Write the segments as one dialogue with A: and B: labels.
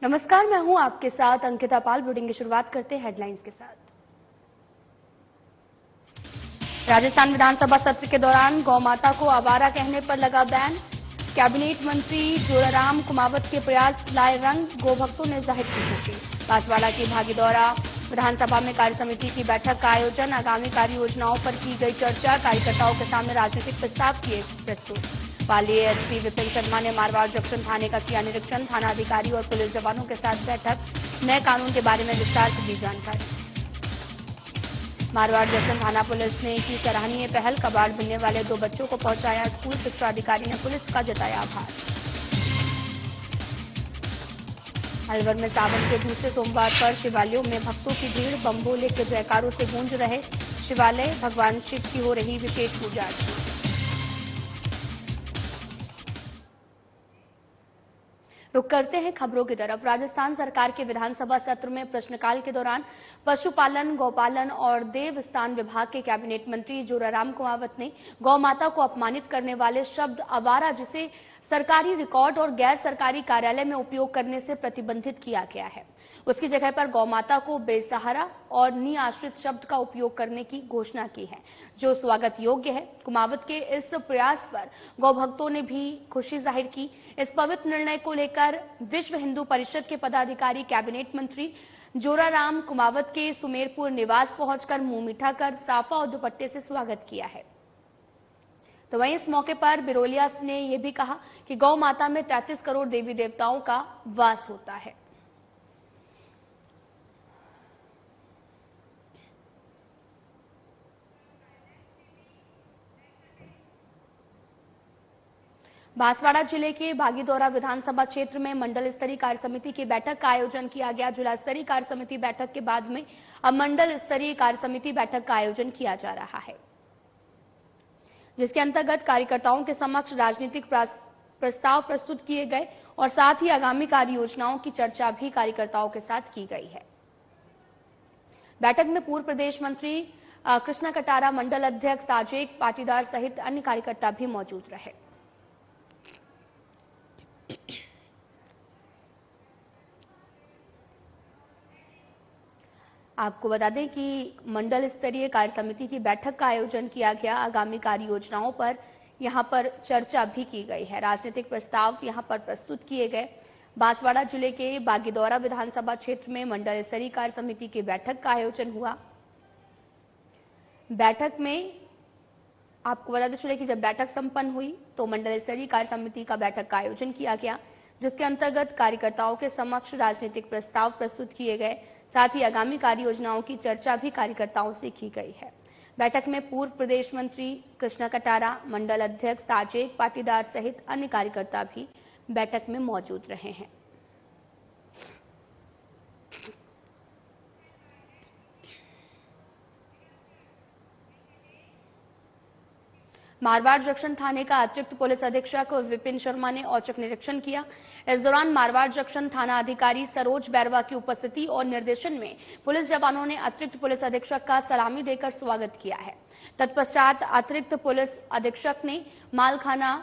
A: नमस्कार, मैं हूं आपके साथ अंकिता पाल। बुलेटिन की शुरुआत करते हैं हेडलाइंस के साथ। राजस्थान विधानसभा सत्र के दौरान गौ माता को आवारा कहने पर लगा बैन। कैबिनेट मंत्री जोराराम कुमावत के प्रयास लाए रंग, गो भक्तों ने जाहिर की खुशी। बांसवाड़ा की भागीदौरा विधानसभा में कार्य समिति की बैठक का आयोजन, आगामी कार्य योजनाओं पर की गई चर्चा, कार्यकर्ताओं के सामने राजनीतिक प्रस्ताव किए प्रस्तुत। पाली एसपी विपिन शर्मा ने मारवाड़ जंक्शन थाने का किया निरीक्षण, थाना अधिकारी और पुलिस जवानों के साथ बैठक, नए कानून के बारे में विस्तार से दी जानकारी। मारवाड़ जंक्शन थाना पुलिस ने की सराहनीय पहल, कबाड़ मिलने वाले 2 बच्चों को पहुंचाया स्कूल। शिक्षा अधिकारी ने पुलिस का जताया आभार। अलवर में सावन के दूसरे सोमवार पर शिवालयों में भक्तों की भीड़, बम भोले के जयकारों से गूंज रहे शिवालय, भगवान शिव की हो रही विशेष पूजा अर्चना। रुक करते हैं खबरों की तरफ। राजस्थान सरकार के विधानसभा सत्र में प्रश्नकाल के दौरान पशुपालन, गौपालन और देवस्थान विभाग के कैबिनेट मंत्री जोराराम कुमावत ने गौ माता को अपमानित करने वाले शब्द आवारा, जिसे सरकारी रिकॉर्ड और गैर सरकारी कार्यालय में उपयोग करने से प्रतिबंधित किया गया है, उसकी जगह पर गौ माता को बेसहारा और निआश्रित शब्द का उपयोग करने की घोषणा की है, जो स्वागत योग्य है। कुमावत के इस प्रयास पर गौ भक्तों ने भी खुशी जाहिर की। इस पवित्र निर्णय को लेकर विश्व हिंदू परिषद के पदाधिकारी कैबिनेट मंत्री जोराराम कुमावत के सुमेरपुर निवास पहुंचकर मुंह मीठा कर साफा और दुपट्टे से स्वागत किया है। तो वहीं इस मौके पर बिरोलिया ने यह भी कहा कि गौ माता में 33 करोड़ देवी देवताओं का वास होता है। बांसवाड़ा जिले के भागीदौरा विधानसभा क्षेत्र में मंडल स्तरीय कार्य समिति की बैठक का आयोजन किया गया। जिला स्तरीय कार्य समिति बैठक के बाद में अब मंडल स्तरीय कार्य समिति बैठक का आयोजन किया जा रहा है, जिसके अंतर्गत कार्यकर्ताओं के समक्ष राजनीतिक प्रस्ताव प्रस्तुत किए गए और साथ ही आगामी कार्य योजनाओं की चर्चा भी कार्यकर्ताओं के साथ की गई है। बैठक में पूर्व प्रदेश मंत्री कृष्णा कटारा, मंडल अध्यक्ष साजेक पाटीदार सहित अन्य कार्यकर्ता भी मौजूद रहे। आपको बता दें कि मंडल स्तरीय कार्य समिति की बैठक का आयोजन किया गया, आगामी कार्य योजनाओं पर यहां पर चर्चा भी की गई है, राजनीतिक प्रस्ताव यहां पर प्रस्तुत किए गए। बांसवाड़ा जिले के भागीदौरा विधानसभा क्षेत्र में मंडल स्तरीय कार्य समिति की बैठक का आयोजन हुआ। बैठक में आपको बताते चले कि जब बैठक संपन्न हुई तो मंडल स्तरीय कार्य समिति का बैठक का आयोजन किया गया, जिसके अंतर्गत कार्यकर्ताओं के समक्ष राजनीतिक प्रस्ताव प्रस्तुत किए गए, साथ ही आगामी कार्य योजनाओं की चर्चा भी कार्यकर्ताओं से की गई है। बैठक में पूर्व प्रदेश मंत्री कृष्णा कटारा, मंडल अध्यक्ष साजेक पाटीदार सहित अन्य कार्यकर्ता भी बैठक में मौजूद रहे हैं। मारवाड़ जंक्शन थाने का अतिरिक्त पुलिस अधीक्षक विपिन शर्मा ने औचक निरीक्षण किया। इस दौरान मारवाड़ जंक्शन थाना अधिकारी सरोज बैरवा की उपस्थिति और निर्देशन में पुलिस जवानों ने अतिरिक्त पुलिस अधीक्षक का सलामी देकर स्वागत किया है। तत्पश्चात अतिरिक्त पुलिस अधीक्षक ने मालखाना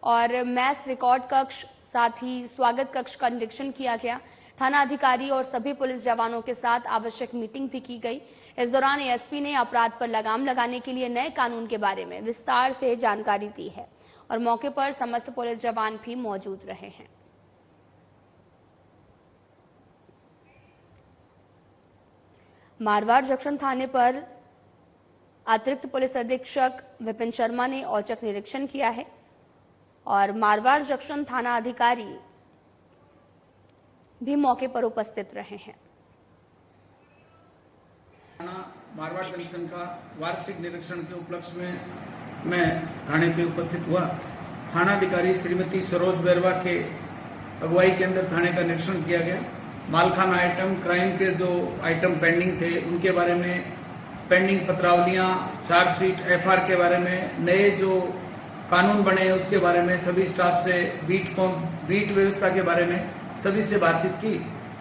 A: और मैस रिकॉर्ड कक्ष, साथ ही स्वागत कक्ष का निरीक्षण किया गया। थाना अधिकारी और सभी पुलिस जवानों के साथ आवश्यक मीटिंग भी की गई। इस दौरान एसपी ने अपराध पर लगाम लगाने के लिए नए कानून के बारे में विस्तार से जानकारी दी है और मौके पर समस्त पुलिस जवान भी मौजूद रहे हैं। मारवाड़ जंक्शन थाने पर अतिरिक्त पुलिस अधीक्षक विपिन शर्मा ने औचक निरीक्षण किया है और मारवाड़ जंक्शन थाना अधिकारी भी मौके पर उपस्थित रहे हैं।
B: मारवाड़ जंक्शन का वार्षिक निरीक्षण के उपलक्ष्य में मैं थाने पे उपस्थित हुआ। थानाधिकारी श्रीमती सरोज बैरवा के अगुवाई के अंदर थाने का निरीक्षण किया गया। मालखाना आइटम, क्राइम के जो आइटम पेंडिंग थे उनके बारे में, पेंडिंग पत्रावलियां, चार्जशीट, एफआर के बारे में, नए जो कानून बने उसके बारे में सभी स्टाफ से, बीट व्यवस्था के बारे में सभी से बातचीत की।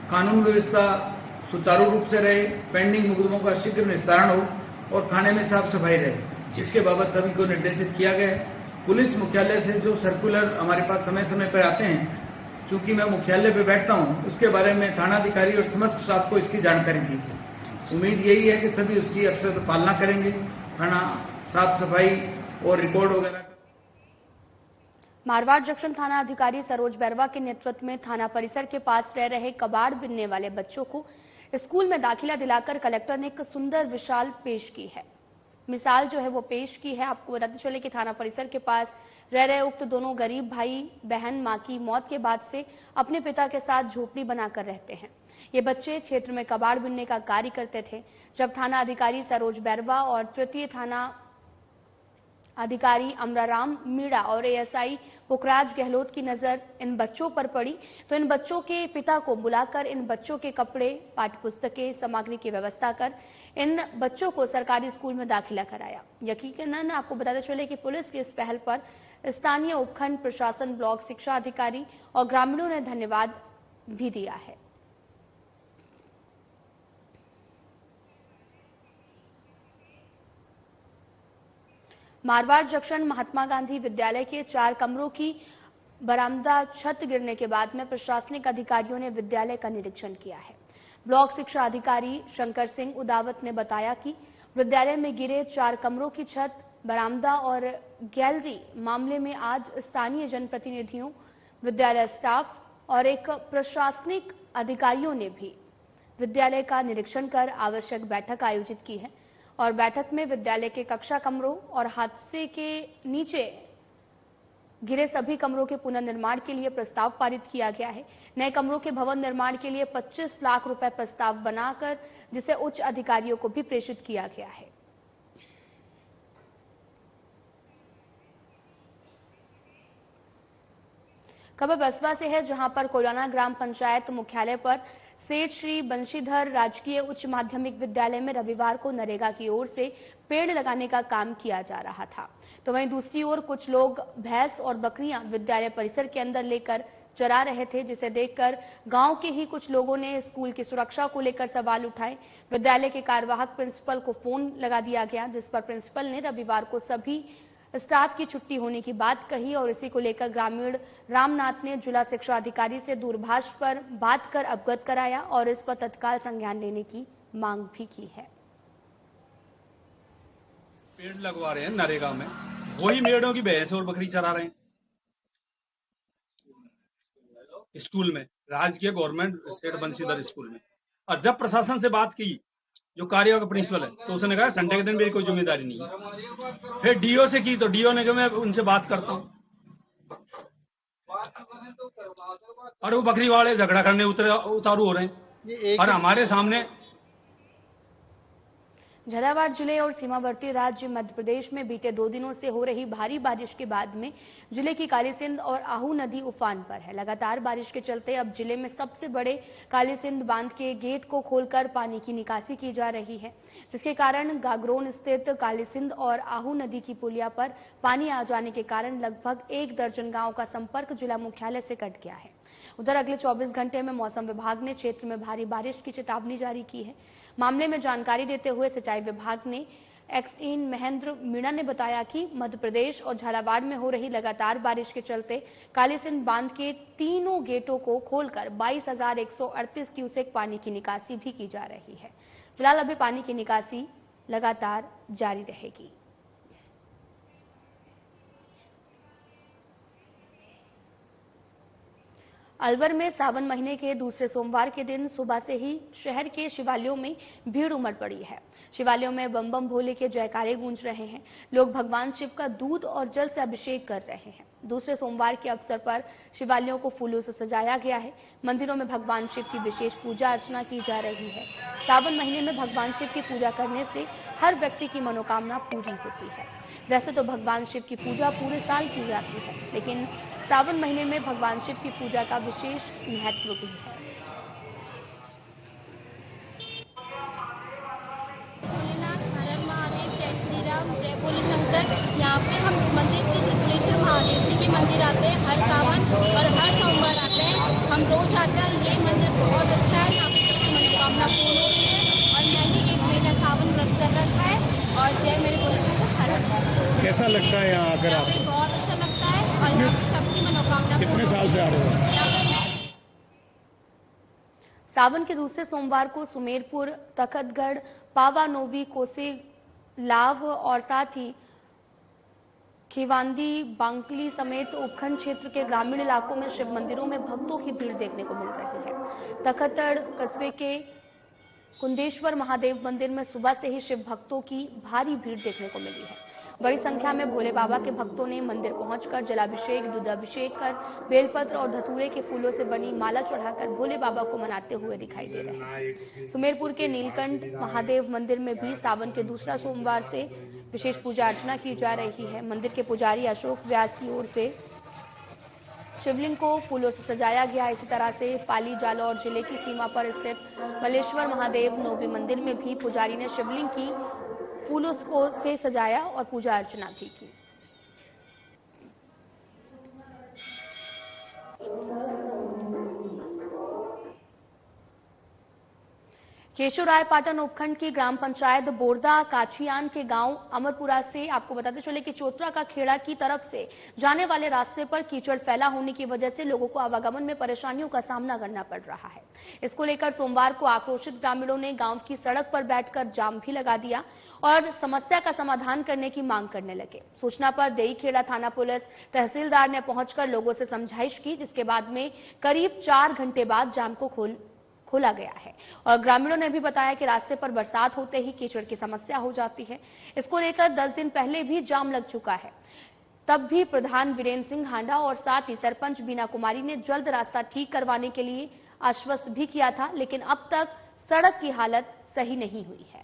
B: कानून व्यवस्था सुचारू रूप से रहे, पेंडिंग मुकदमों का शीघ्र निस्तारण हो और थाने में साफ सफाई रहे, जिसके बाबत सभी को निर्देशित किया गया। पुलिस मुख्यालय से जो सर्कुलर हमारे पास समय समय पर आते हैं चूंकि मैं मुख्यालय पे बैठता हूं, उसके बारे में थानाधिकारी और समस्त स्टाफ को इसकी जानकारी दी थी। उम्मीद यही है कि सभी उसकी अक्सर पालना करेंगे। थाना साफ सफाई और रिकॉर्ड वगैरह।
A: मारवाड़ जंक्शन थाना अधिकारी सरोज बैरवा के नेतृत्व में थाना परिसर के पास रह रहे कबाड़ बिनने वाले बच्चों को स्कूल में दाखिला दिलाकर कलेक्टर ने एक सुंदर विशाल पेश की है। मिसाल जो है वो पेश की है। आपको बताते चले कि थाना परिसर के पास रह रहे उक्त दोनों गरीब भाई बहन मां की मौत के बाद से अपने पिता के साथ झोपड़ी बनाकर रहते हैं। ये बच्चे क्षेत्र में कबाड़ बिनने का कार्य करते थे। जब थाना अधिकारी सरोज बैरवा और तृतीय थाना अधिकारी अमराराम मीणा और एएसआई पुखराज गहलोत की नजर इन बच्चों पर पड़ी तो इन बच्चों के पिता को बुलाकर इन बच्चों के कपड़े, पाठ्य पुस्तकें, सामग्री की व्यवस्था कर इन बच्चों को सरकारी स्कूल में दाखिला कराया। यकीनन आपको बताते चले कि पुलिस की इस पहल पर स्थानीय उपखंड प्रशासन, ब्लॉक शिक्षा अधिकारी और ग्रामीणों ने धन्यवाद भी दिया है। मारवाड़ जंक्शन महात्मा गांधी विद्यालय के 4 कमरों की बरामदा छत गिरने के बाद में प्रशासनिक अधिकारियों ने विद्यालय का निरीक्षण किया है। ब्लॉक शिक्षा अधिकारी शंकर सिंह उदावत ने बताया कि विद्यालय में गिरे 4 कमरों की छत, बरामदा और गैलरी मामले में आज स्थानीय जनप्रतिनिधियों, विद्यालय स्टाफ और एक प्रशासनिक अधिकारियों ने भी विद्यालय का निरीक्षण कर आवश्यक बैठक आयोजित की है और बैठक में विद्यालय के कक्षा कमरों और हादसे के नीचे गिरे सभी कमरों के पुनर्निर्माण के लिए प्रस्ताव पारित किया गया है। नए कमरों के भवन निर्माण के लिए 25 लाख रुपए प्रस्ताव बनाकर जिसे उच्च अधिकारियों को भी प्रेषित किया गया है। खबर बसवा से है, जहां पर कोयलाना ग्राम पंचायत मुख्यालय पर सेठ श्री बंशीधर राजकीय उच्च माध्यमिक विद्यालय में रविवार को नरेगा की ओर से पेड़ लगाने का काम किया जा रहा था, तो वहीं दूसरी ओर कुछ लोग भैंस और बकरियां विद्यालय परिसर के अंदर लेकर चरा रहे थे, जिसे देखकर गांव के ही कुछ लोगों ने स्कूल की सुरक्षा को लेकर सवाल उठाए। विद्यालय के कार्यवाहक प्रिंसिपल को फोन लगा दिया गया, जिस पर प्रिंसिपल ने रविवार को सभी स्टाफ की छुट्टी होने की बात कही और इसी को लेकर ग्रामीण रामनाथ ने जिला शिक्षा अधिकारी से दूरभाष पर बात कर अवगत कराया और इस पर तत्काल संज्ञान लेने की मांग भी की है।
C: पेड़ लगवा रहे हैं नरेगा में, वही मेड़ों की भैंस और बकरी चरा रहे हैं स्कूल में, राजकीय गवर्नमेंट सेठ बंशीधर स्कूल में। और जब प्रशासन से बात की, जो कार्यवाहक प्रिंसिपल है, तो उसने कहा संडे के दिन मेरी कोई जिम्मेदारी नहीं है। फिर डीओ से की तो डीओ ने कहा मैं उनसे बात करता हूँ, और वो बकरी वाले झगड़ा करने उतारू हो रहे हैं और हमारे सामने।
A: झालावाड़ जिले और सीमावर्ती राज्य मध्य प्रदेश में बीते 2 दिनों से हो रही भारी बारिश के बाद में जिले की कालीसिंध और आहू नदी उफान पर है। लगातार बारिश के चलते अब जिले में सबसे बड़े कालीसिंध बांध के गेट को खोलकर पानी की निकासी की जा रही है, जिसके कारण गागरोन स्थित कालीसिंध और आहू नदी की पुलिया पर पानी आ जाने के कारण लगभग 1 दर्जन गांव का संपर्क जिला मुख्यालय से कट गया है। उधर अगले 24 घंटे में मौसम विभाग ने क्षेत्र में भारी बारिश की चेतावनी जारी की है। मामले में जानकारी देते हुए सिंचाई विभाग ने एक्सईन महेंद्र मीणा ने बताया कि मध्य प्रदेश और झालावाड़ में हो रही लगातार बारिश के चलते कालीसिंध बांध के तीनों गेटों को खोलकर 22,138 क्यूसेक पानी की निकासी भी की जा रही है। फिलहाल अभी पानी की निकासी लगातार जारी रहेगी। अलवर में सावन महीने के दूसरे सोमवार के दिन सुबह से ही शहर के शिवालयों में भीड़ उमड़ पड़ी है। शिवालयों में बम बम भोले के जयकारे गूंज रहे हैं। लोग भगवान शिव का दूध और जल से अभिषेक कर रहे हैं। दूसरे सोमवार के अवसर पर शिवालयों को फूलों से सजाया गया है। मंदिरों में भगवान शिव की विशेष पूजा अर्चना की जा रही है। सावन महीने में भगवान शिव की पूजा करने से हर व्यक्ति की मनोकामना पूरी होती है। वैसे तो भगवान शिव की पूजा पूरे साल की जाती है, लेकिन सावन महीने में भगवान शिव की पूजा का विशेष महत्व भी है।
D: भोलेनाथ, हर महादेव, जय श्री राम, जय भोले शंकर। यहाँ पे हम मंदिर श्री त्रिपुरेश्वर महादेव जी के मंदिर आते हैं हर सावन और हर सोमवार आते हैं। हम रोज आते हैं। ये मंदिर बहुत अच्छा है, यहाँ पे सबकी मनोकामना पूर्ण होती है। और मैंने 1 महीना सावन व्रत कर रखा है और जय मेरे भोले शंकर हर हर।
E: कैसा लगता है यहाँ आकर?
D: यहाँ पे बहुत अच्छा लगता है और यहाँ पे सबकी मनोकामना।
E: कितने साल से आ रहे हो?
D: यहाँ पे
A: सावन के दूसरे सोमवार को सुमेरपुर, तखतगढ़, पावानोवी, कोसेलाव और साथ ही खिवांदी, बांकली समेत उपखंड क्षेत्र के ग्रामीण इलाकों में शिव मंदिरों में भक्तों की भीड़ देखने को मिल रही है। तखतगढ़ कस्बे के कुंडेश्वर महादेव मंदिर में सुबह से ही शिव भक्तों की भारी भीड़ देखने को मिली है। बड़ी संख्या में भोले बाबा के भक्तों ने मंदिर पहुंचकर जलाभिषेक, दूधाभिषेक कर बेलपत्र और धतूरे के फूलों से बनी माला चढ़ाकर भोले बाबा को मनाते हुए दिखाई दे रहे हैं। सुमेरपुर के नीलकंठ महादेव मंदिर में भी सावन के दूसरा सोमवार से विशेष पूजा अर्चना की जा रही है। मंदिर के पुजारी अशोक व्यास की ओर से शिवलिंग को फूलों से सजाया गया। इसी तरह से पाली जालौर जिले की सीमा पर स्थित मलेश्वर महादेव नोवी मंदिर में भी पुजारी ने शिवलिंग की फूलों से सजाया और पूजा अर्चना भी की। केशवरायपाटन उपखंड की ग्राम पंचायत बोरदा काछियान के गांव अमरपुरा से आपको बताते चले कि चोत्रा का खेड़ा की तरफ से जाने वाले रास्ते पर कीचड़ फैला होने की वजह से लोगों को आवागमन में परेशानियों का सामना करना पड़ रहा है। इसको लेकर सोमवार को आक्रोशित ग्रामीणों ने गांव की सड़क पर बैठकर जाम भी लगा दिया और समस्या का समाधान करने की मांग करने लगे। सूचना पर देईखेड़ा थाना पुलिस तहसीलदार ने पहुंचकर लोगों से समझाइश की, जिसके बाद में करीब 4 घंटे बाद जाम को खोला गया है। और ग्रामीणों ने भी बताया कि रास्ते पर बरसात होते ही कीचड़ की समस्या हो जाती है। इसको लेकर 10 दिन पहले भी जाम लग चुका है। तब भी प्रधान वीरेंद्र सिंह हांडा और साथ ही सरपंच बीना कुमारी ने जल्द रास्ता ठीक करवाने के लिए आश्वस्त भी किया था, लेकिन अब तक सड़क की हालत सही नहीं हुई है।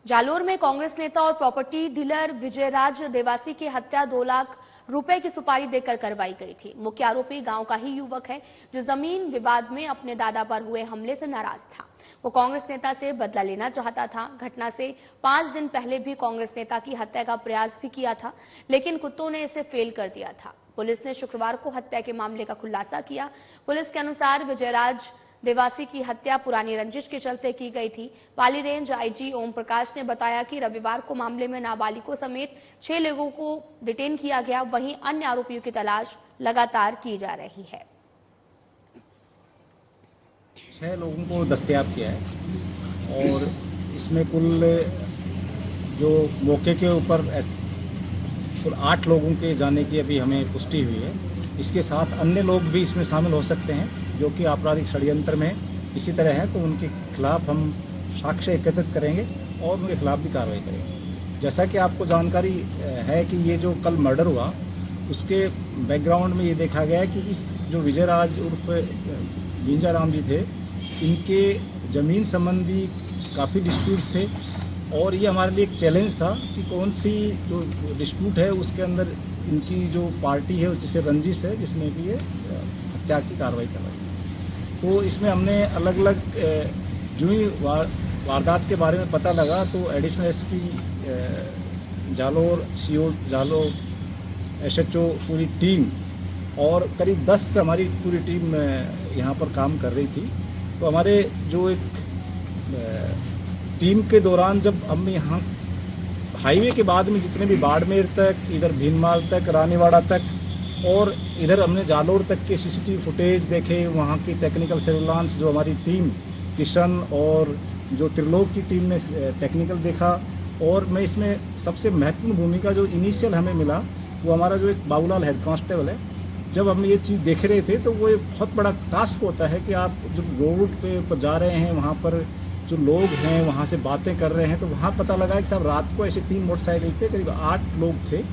A: जालोर में कांग्रेस नेता और प्रॉपर्टी डीलर विजयराज देवासी की हत्या 2 लाख रुपए की सुपारी देकर करवाई गई थी। मुख्य आरोपी गांव का ही युवक है जो जमीन विवाद में अपने दादा पर हुए हमले से नाराज था। वो कांग्रेस नेता से बदला लेना चाहता था। घटना से 5 दिन पहले भी कांग्रेस नेता की हत्या का प्रयास भी किया था, लेकिन कुत्तों ने इसे फेल कर दिया था। पुलिस ने शुक्रवार को हत्या के मामले का खुलासा किया। पुलिस के अनुसार विजयराज देवासी की हत्या पुरानी रंजिश के चलते की गई थी। पाली रेंज आईजी ओम प्रकाश ने बताया कि रविवार को मामले में नाबालिगों समेत 6 लोगों को डिटेन किया गया। वहीं अन्य आरोपियों की तलाश लगातार की जा रही है।
E: 6 लोगों को दस्तयाब किया है और इसमें कुल जो मौके के ऊपर कुल 8 लोगों के जाने की अभी हमें पुष्टि हुई है। इसके साथ अन्य लोग भी इसमें शामिल हो सकते हैं जो कि आपराधिक षड्यंत्र में इसी तरह है, तो उनके खिलाफ हम साक्ष्य एकत्रित करेंगे और उनके खिलाफ भी कार्रवाई करेंगे। जैसा कि आपको जानकारी है कि ये जो कल मर्डर हुआ उसके बैकग्राउंड में ये देखा गया है कि इस जो विजयराज उर्फ विंजाराम जी थे, इनके ज़मीन संबंधी काफ़ी डिस्प्यूट्स थे और ये हमारे लिए एक चैलेंज था कि कौन सी जो डिस्प्यूट है उसके अंदर इनकी जो पार्टी है जिसे रंजिश है जिसने कि ये हत्या की कार्रवाई करवाई। तो इसमें हमने अलग अलग जो ही वारदात के बारे में पता लगा तो additional SP Jalore, CO Jalore, SHO पूरी टीम और करीब 10 हमारी पूरी टीम यहाँ पर काम कर रही थी। तो हमारे जो एक टीम के दौरान जब हम यहाँ हाईवे के बाद में जितने भी बाड़मेर तक, इधर भीनमाल तक, रानीवाड़ा तक और इधर हमने जालोर तक के सीसीटीवी फुटेज देखे, वहाँ की टेक्निकल सर्विलांस जो हमारी टीम किशन और जो त्रिलोक की टीम ने टेक्निकल देखा। और मैं इसमें सबसे महत्वपूर्ण भूमिका जो इनिशियल हमें मिला वो हमारा जो एक बाबूलाल हेड कांस्टेबल है। जब हम ये चीज़ देख रहे थे तो वो एक बहुत बड़ा टास्क होता है कि आप जब रोड पे ऊपर जा रहे हैं, वहाँ पर जो लोग हैं वहाँ से बातें कर रहे हैं, तो वहाँ पता लगा कि साहब रात को ऐसे 3 मोटरसाइकिल पे करीब 8 लोग थे,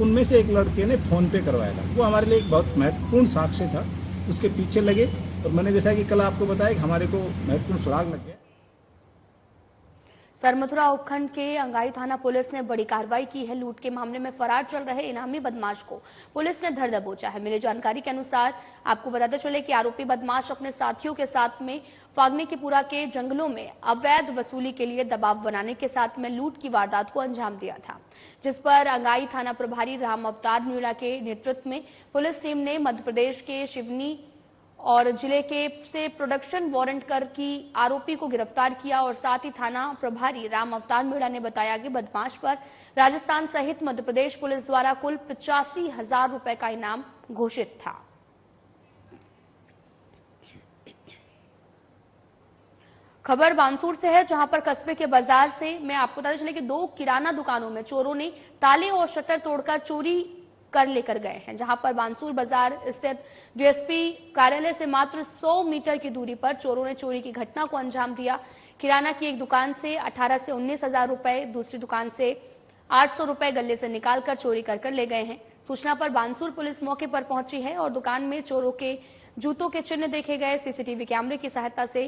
E: उनमें से एक लड़के ने फ़ोन पे करवाया था। वो हमारे लिए एक बहुत महत्वपूर्ण साक्ष्य था। उसके पीछे लगे और मैंने जैसा कि कल आपको बताया कि हमारे को महत्वपूर्ण सुराग लग गया।
A: सरमथुरा उपखंड के अंगाई थाना पुलिस ने बड़ी कार्रवाई की है। लूट के मामले में फरार चल रहे इनामी बदमाश को पुलिस ने धर दबोचा है। मिली जानकारी के अनुसार आपको बताते चले कि आरोपी बदमाश अपने साथियों के साथ में फागनीपुरा के जंगलों में अवैध वसूली के लिए दबाव बनाने के साथ में लूट की वारदात को अंजाम दिया था, जिस पर अंगाई थाना प्रभारी राम अवतार मीणा के नेतृत्व में पुलिस टीम ने मध्य प्रदेश के शिवनी और जिले के से प्रोडक्शन वारंट कर की आरोपी को गिरफ्तार किया। और साथ ही थाना प्रभारी राम अवतार मीणा ने बताया कि बदमाश पर राजस्थान सहित मध्य प्रदेश पुलिस द्वारा कुल 85,000 रुपए का इनाम घोषित था। खबर बानसूर से है, जहां पर कस्बे के बाजार से मैं आपको बताते चले कि 2 किराना दुकानों में चोरों ने ताले और शटर तोड़कर चोरी कर लेकर गए हैं। जहां पर बानसूर बाजार स्थित डीएसपी कार्यालय से मात्र 100 मीटर की दूरी पर चोरों ने चोरी की घटना को अंजाम दिया। किराना की एक दुकान से 18 से 19,000 रुपए, दूसरी दुकान से 800 रुपए गले से निकालकर चोरी कर ले गए हैं। सूचना पर बानसूर पुलिस मौके पर पहुंची है और दुकान में चोरों के जूतों के चिन्ह देखे गए। सीसीटीवी कैमरे की सहायता से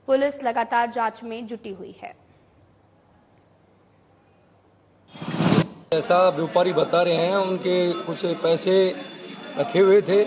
A: पुलिस लगातार जांच में जुटी हुई है।
F: ऐसा व्यापारी बता रहे हैं, उनके कुछ पैसे रखे हुए थे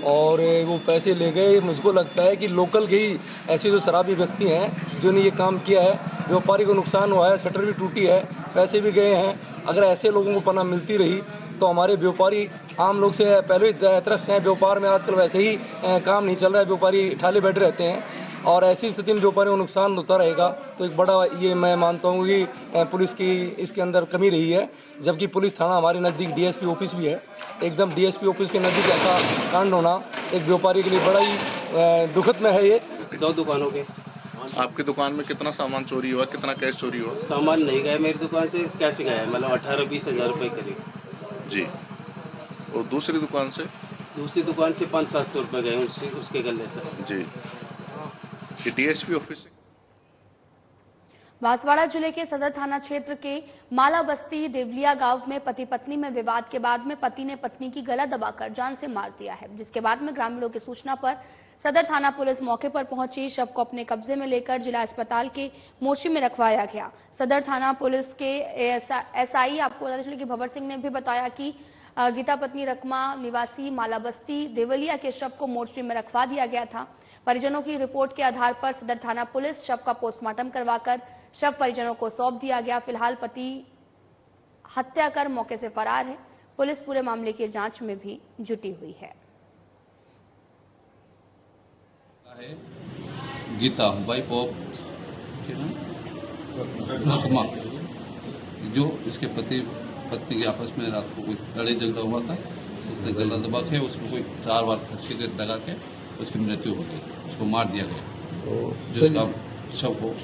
F: और वो पैसे ले गए। मुझको लगता है कि लोकल के ही ऐसे जो शराबी व्यक्ति हैं जिन्होंने ये काम किया है। व्यापारी को नुकसान हुआ है, शटर भी टूटी है, पैसे भी गए हैं। अगर ऐसे लोगों को पनाह मिलती रही तो हमारे व्यापारी आम लोग से पहले त्रस्त हैं। व्यापार में आजकल वैसे ही काम नहीं चल रहा है, व्यापारी ठाले बैठे रहते हैं और ऐसी स्थिति में व्यापारी को नुकसान होता रहेगा। तो एक बड़ा ये मैं मानता हूँ कि पुलिस की इसके अंदर कमी रही है। जबकि पुलिस थाना हमारे नज़दीक डीएसपी ऑफिस भी है, एकदम डीएसपी ऑफिस के नज़दीक ऐसा कांड होना एक व्यापारी के लिए बड़ा ही दुखद में है। ये
G: 2 दुकानों के।
H: आपकी दुकान में कितना सामान चोरी हुआ, कितना कैश चोरी हुआ?
G: सामान नहीं गया मेरी दुकान से, कैसे गया है मतलब 18-20 हजार रुपए करीब
H: जी। और दूसरी दुकान से?
G: दूसरी दुकान से 500-700 रुपए गए उसके गले से
H: जी। ये डीएसपी ऑफिस से।
A: बांसवाड़ा जिले के सदर थाना क्षेत्र के माला बस्ती देवलिया गांव में पति पत्नी में विवाद के बाद में पति ने पत्नी की गला दबाकर जान से मार दिया है, जिसके बाद में ग्रामीणों की सूचना पर सदर थाना पुलिस मौके पर पहुंची। शव को अपने कब्जे में लेकर जिला अस्पताल के मोर्चे में रखवाया गया। सदर थाना पुलिस के एसआई आपको बता चले कि भंवर सिंह ने भी बताया कि गीता पत्नी रकमा निवासी माला बस्ती देवलिया के शव को मोर्चे में रखवा दिया गया था। परिजनों की रिपोर्ट के आधार पर सदर थाना पुलिस शव का पोस्टमार्टम करवाकर शव परिजनों को सौंप दिया गया। फिलहाल पति हत्या कर मौके से फरार है। पुलिस पूरे मामले की जांच में भी जुटी हुई है।
I: गीता वाइफ ऑफ रकमा, जो इसके पति पत्नी के आपस में रात को कोई लड़ाई झगड़ा हुआ था, उसने गला दबा के उसको कोई 4 बार फंसी लगा के उसकी मृत्यु हो गई, उसको मार दिया गया जिसका शव को।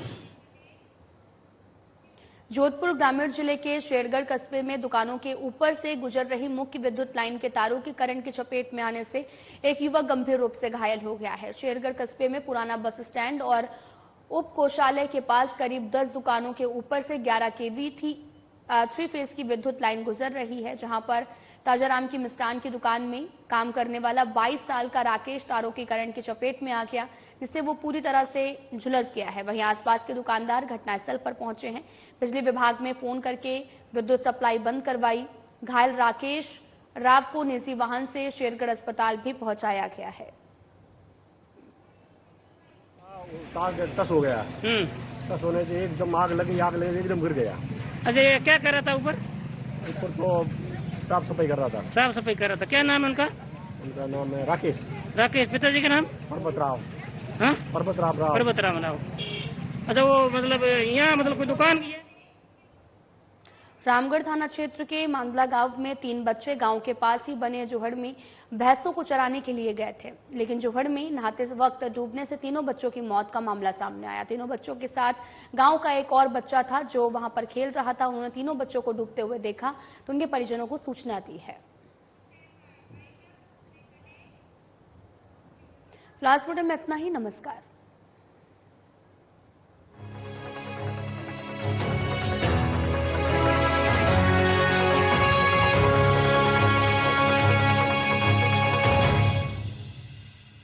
A: जोधपुर ग्रामीण जिले के शेरगढ़ कस्बे में दुकानों के ऊपर से गुजर रही मुख्य विद्युत लाइन के तारों की करंट की चपेट में आने से एक युवक गंभीर रूप से घायल हो गया है। शेरगढ़ कस्बे में पुराना बस स्टैंड और उप कोषालय के पास करीब 10 दुकानों के ऊपर से 11 kV 3 फेज की विद्युत लाइन गुजर रही है, जहां पर ताजाराम की मिष्ठान की दुकान में काम करने वाला 22 साल का राकेश तारों की करंट की चपेट में आ गया, जिससे वो पूरी तरह से झुलस गया है। वहीं आसपास के दुकानदार घटनास्थल पर पहुंचे हैं। बिजली विभाग में फोन करके विद्युत सप्लाई बंद करवाई। घायल राकेश राव को निजी वाहन से शेरगढ़ अस्पताल भी पहुंचाया गया है।
J: तार टस हो गया। टस होने से एकदम आग लगी एकदम गिर गया।
K: अच्छा, ये क्या कर रहा था ऊपर?
J: ऊपर तो साफ सफाई कर रहा था।
K: साफ सफाई कर रहा था। क्या नाम है उनका?
J: उनका नाम है राकेश।
K: राकेश। पिताजी का नाम?
J: पर्वत राव।
K: हाँ,
J: पर्वत राव राव।
K: अच्छा, वो मतलब यहाँ मतलब कोई दुकान की है?
A: रामगढ़ थाना क्षेत्र के मांदला गांव में 3 बच्चे गांव के पास ही बने जोहड़ में भैंसों को चराने के लिए गए थे, लेकिन जोहड़ में नहाते वक्त डूबने से तीनों बच्चों की मौत का मामला सामने आया। तीनों बच्चों के साथ गांव का एक और बच्चा था जो वहां पर खेल रहा था। उन्होंने तीनों बच्चों को डूबते हुए देखा तो उनके परिजनों को सूचना दी है। फिलहाल में इतना ही। नमस्कार।